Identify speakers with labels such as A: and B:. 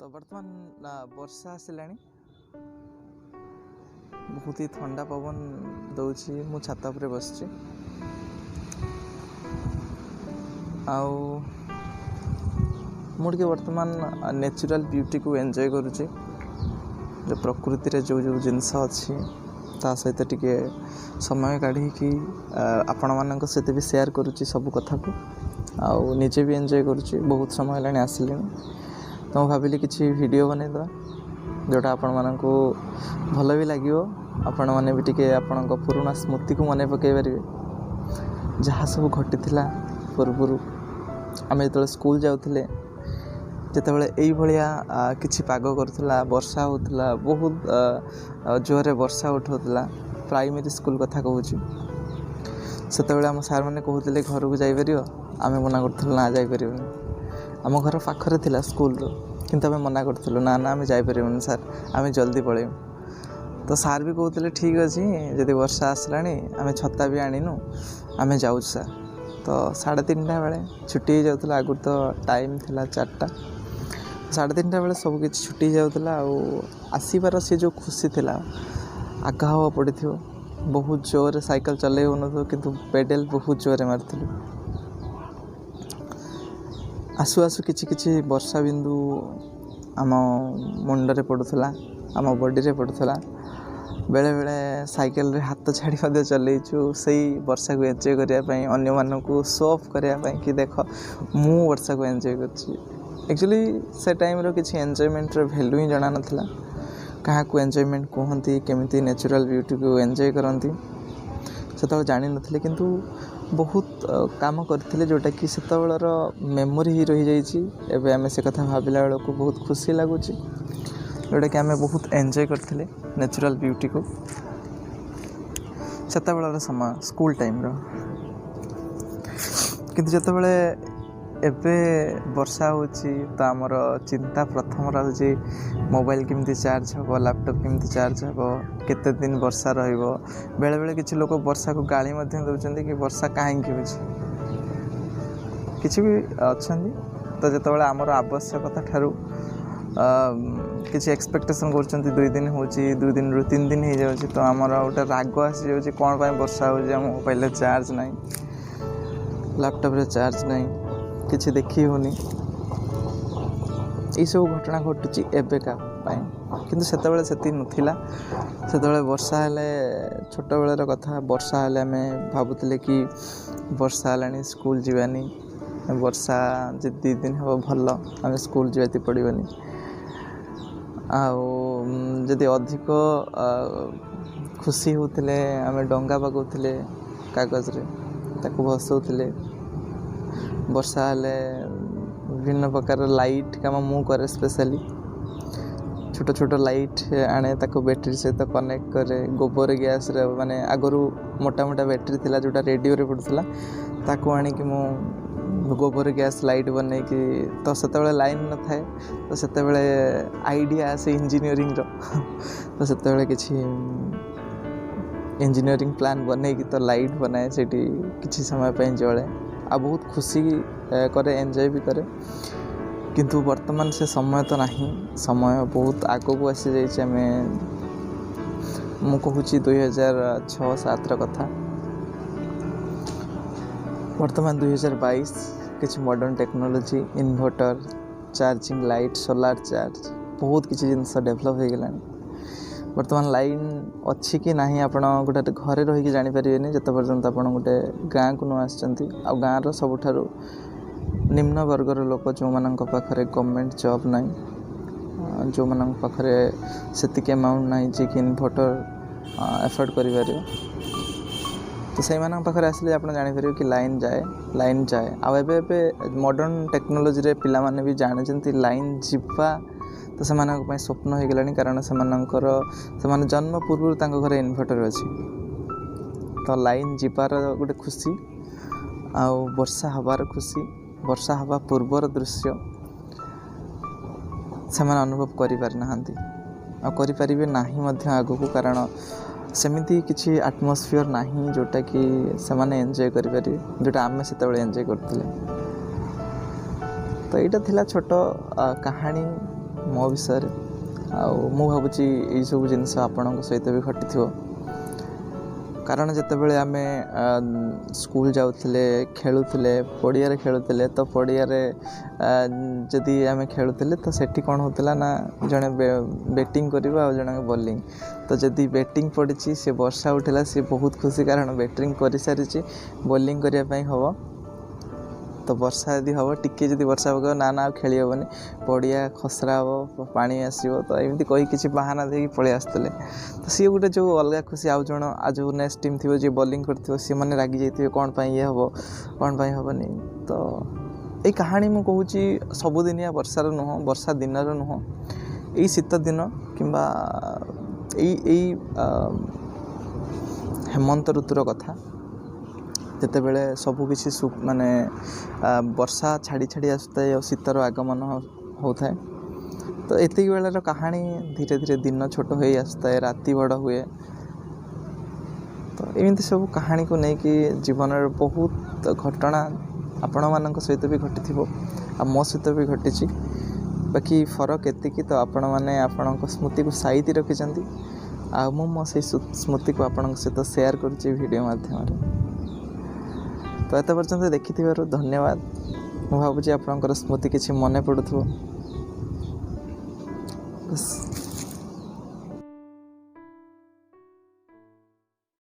A: तो बर्तमान वर्षा आसला बहुत ही ठंडा पवन दौची मु छात उपरे बस मुझे बर्तमान नेचुरल ब्यूटी को एंजॉय करुचे जो प्रकृति रे जो जो जिनस अच्छी ता सहित टिके समय काढ़ी कि आपण मान सहित भी शेयर करुच्ची सब कथा को आउ निजे भी एंजॉय करुच्ची बहुत समय लाने आसिले तो मैं भाविली किसी वीडियो बनईदा जोटा आपण मानक भल भी लगे आपण मैंने भी टिके आपण पुराना स्मृति को मन पकई पारे जहाँ सब घटी पूर्व आम जो स्कूल जाऊे जितेबाला यही किसी पाग करुला वर्षा होता बहुत जोरे वर्षा उठाला प्राइमरी स्कूल कथा कहूँ से आम सार मैंने कहते घर को जापर आम मना करूँ ना जापर आम घर पाखरे थिला स्कूल किंतु आम मना करूँ ना ना आम जापर सार आम जल्दी पलैबू तो सार भी कहते ठीक अच्छे जदि वर्षा आसला आम छता भी आणीनु आम जाऊँ सार तो 3:30 बेले छुट्टी हो जाता आगुरी तो टाइम थिला 4टा 3:30 बेले सबकि छुट्टी जाऊला आसबार सी जो खुशी थिला आगा हवा पड़ी बहुत जोर साइकिल चलै हो किंतु पेडल बहुत जोर मार्लु आसु आसु किछि वर्षा बिंदु आम मुंडरे पड़ूला आम बॉडी रे पड़ूला बेले बेले साइकिल रे हाथ छाड़ी चलैचु से वर्षा को एंजॉय करने अन्य मानक शो ऑफ करने कि देख मु वर्षा को एंजॉय कर एक्चुअली से टाइम रो किसी एंजॉयमेंट रो वैल्यू ही जाना नथिला क्या को एंजॉयमेंट कहती केमिति नेचुरल ब्यूटी को एंजॉय करती से जानी नथिले किंतु बहुत काम करथिले जोटा कि सेतबेलर मेमोरी ही रही जाइछि एबे आमे से कथा भाबिला बेला को बहुत खुशी लागुछि जोटा कि आमे बहुत एंजॉय करथिले नेचुरल ब्यूटी को सेतबेलर समय स्कूल टाइम रो किंतु जेतबेले एबे वर्षा होची तो आमर चिंता प्रथम रही मोबाइल केमती चार्ज हे लैपटॉप केमती चार्ज हे केते दिन वर्षा रहिबो बेले बेले किछि लोक वर्षा को गाली मध्य दउचंदी कि वर्षा काहे किछि भी अछंदी तो जेतबेले आमर आवश्यकता ठारू किसी एक्सपेक्टेशन कर 2 दिन हो 2 दिन रु 3 दिन हो जाए तो आमर गोटे राग आसी जाऊँगी कौन पर वर्षा हो मोबाइल चार्ज ना लैपटॉप रे चार्ज ना किसी देखी होनी यही सब घटना घटुची एबेका किंतु सेतबेले सेति नथिला सेतबेले वर्षा हेले छोट बेलर कथा वर्षा हेले आमे भाबुतिले कि वर्षा हेलानी स्कूल जीवानी वर्षा जे 2 दिन हो भल आमे स्कूल जीवाती पड़िबनी जदि अधिक खुशी होते आम डंगा पकाउले कागज रे ताकू भसौले वर्षा हेले विभिन्न प्रकार लाइट काम मु करे स्पेशली छोट छोट लाइट आने ताको बैटरी सहित कनेक्ट करे गोबर गैस रे माने आगरू मोटा मोटा बैटरी थिला जोटा रेडियो रे पड़ुला ताको आनी कि मु गोबर गैस लाइट बने कि तो सेतबेले लाइन न थाए तो सेतबेले आइडिया आसे इंजीनियरिंग रो तो सेतबेले किछि इंजीनियरिंग प्लान बने कि तो लाइट बनाए सेठी किछि समय पे जळे आ बहुत खुशी करे एंजॉय भी करे किंतु वर्तमान से समय तो नहीं समय बहुत आगो को आसी जाइछि आमे मु कहूची 2006-07 र कथा वर्तमान 2022 किसी modern technology inverter charging light solar charge बहुत किसी जिनस डेवलप हो गलानी वर्तमान लाइन अच्छी कि नहीं आप गोटे घरे रहीकि जानीपारे जिते पर्यंत आप गोटे गाँ को न आसचंती आ गाँव सबुठारु निम्न वर्गर लोक जो मान पाखरे गवर्नमेंट जॉब नहीं जो मान पाखरे सेतिक अमाउंट नहीं जे कि इन्वर्टर एफोर्ड करिपारे तो से पाखे आसिले आप जापर कि लाइन जाए आबे मॉडर्न टेक्नोलॉजी रे पिला माने भी जाने लाइन जीवा तो से स्वप्न हो गलानी कारण से जन्म पूर्व घरे इन्वर्टर अच्छी तो लाइन जीवार गोटे खुशी आ वर्षा हबार खुशी वर्षा हवा पूर्वर दृश्य से अनुभव करें ना आगो को कारण सेमिति किसी आटमोस्फियर नहीं जोटा कि से एंजॉय करें जोटा आम से एंजॉय करते तो यहाँ थिला छोट कहानी ମୋ ବିଷୟରେ ଆଉ ମୁଁ ଭାବୁଛି ଏଇସବୁ ଜିନିଷ ଆପଣଙ୍କ ସହିତ ବି ଘଟିଥିବ। କାରଣ ଯେତେବେଳେ ଆମେ ସ୍କୁଲ ଯାଉଥିଲେ ଖେଳୁଥିଲେ ପଡ଼ିଆରେ ଖେଳୁଥିଲେ ତ ପଡ଼ିଆରେ ଯଦି ଆମେ ଖେଳୁଥିଲେ ତ ସେଠି କ'ଣ ହେଉଥିଲା ନା ଜଣେ ବ୍ୟାଟିଂ କରିବ ଆଉ ଜଣେ ବୋଲିଂ। ତ ଯଦି ବ୍ୟାଟିଂ ପଡ଼ିଛି ସେ ବର୍ଷା ଉଠିଲା ସେ ବହୁତ ଖୁସି କାରଣ ବ୍ୟାଟିଂ କରିସାରିଛି ବୋଲିଂ କରିବା ପାଇଁ ହେବ। ତ ବର୍ଷା ଯଦି ହେବ ଟିକେ ଯଦି ବର୍ଷା ପକାଇବ ନା ଆଉ ଖେଳି ହେବନି ପଡ଼ିଆ ଖସରା ହେବ ପାଣି ଆସିବ ତ ଏମିତି କହି କିଛି ବାହାନା ଦେଇକି ପଳେଇ ଆସୁଥିଲେ। ତ ସିଏ ଗୋଟେ ଯେଉଁ ଅଲଗା ଖୁସି ଆଉ ଯେଉଁ ନେକ୍ସଟ ଟିମ୍ ଥିବ ଯିଏ ବୋଲିଂ କରିଥିବ ସେମାନେ ରାଗି ଯାଇଥିବେ କ'ଣ ପାଇଁ ଇଏ ହେବ କ'ଣ ପାଇଁ ହେବନି। ତ ଏଇ କାହାଣୀ ମୁଁ କହୁଛି ସବୁଦିନିଆ ବର୍ଷାର ନୁହଁ ବର୍ଷା ଦିନର ନୁହଁ ଏଇ ଶୀତ ଦିନ କିମ୍ବା ଏଇ ହେମନ୍ତ ଋତୁର କଥା ଯେତେବେଳେ ସବୁକିଛି ମାନେ ବର୍ଷା ଛାଡ଼ି ଛାଡ଼ି ଆସୁଥାଏ ଆଉ ଶୀତର ଆଗମନ ହେଉଥାଏ। ତ ଏତିକି ବେଳର କାହାଣୀ ଧୀରେ ଧୀରେ ଦିନ ଛୋଟ ହୋଇ ଆସୁଥାଏ ରାତି ବଡ଼ ହୁଏ। ତ ଏମିତି ସବୁ କାହାଣୀକୁ ନେଇକି ଜୀବନର ବହୁତ ଘଟଣା ଆପଣମାନଙ୍କ ସହିତ ବି ଘଟିଥିବ ଆଉ ମୋ ସହିତ ବି ଘଟିଛି। ବାକି ଫରକ ଏତିକି ତ ଆପଣମାନେ ଆପଣଙ୍କ ସ୍ମୃତିକୁ ସାଇତି ରଖିଛନ୍ତି ଆଉ ମୁଁ ମୋ ସେଇ ସ୍ମୃତିକୁ ଆପଣଙ୍କ ସହିତ ସେୟାର କରୁଛି ଭିଡ଼ିଓ ମାଧ୍ୟମରେ। ତ ଏତେ ପର୍ଯ୍ୟନ୍ତ ଦେଖିଥିବାରୁ ଧନ୍ୟବାଦ। ମୁଁ ଭାବୁଛି ଆପଣଙ୍କର ସ୍ମୃତି କିଛି ମନେ ପଡ଼ୁଥିବ।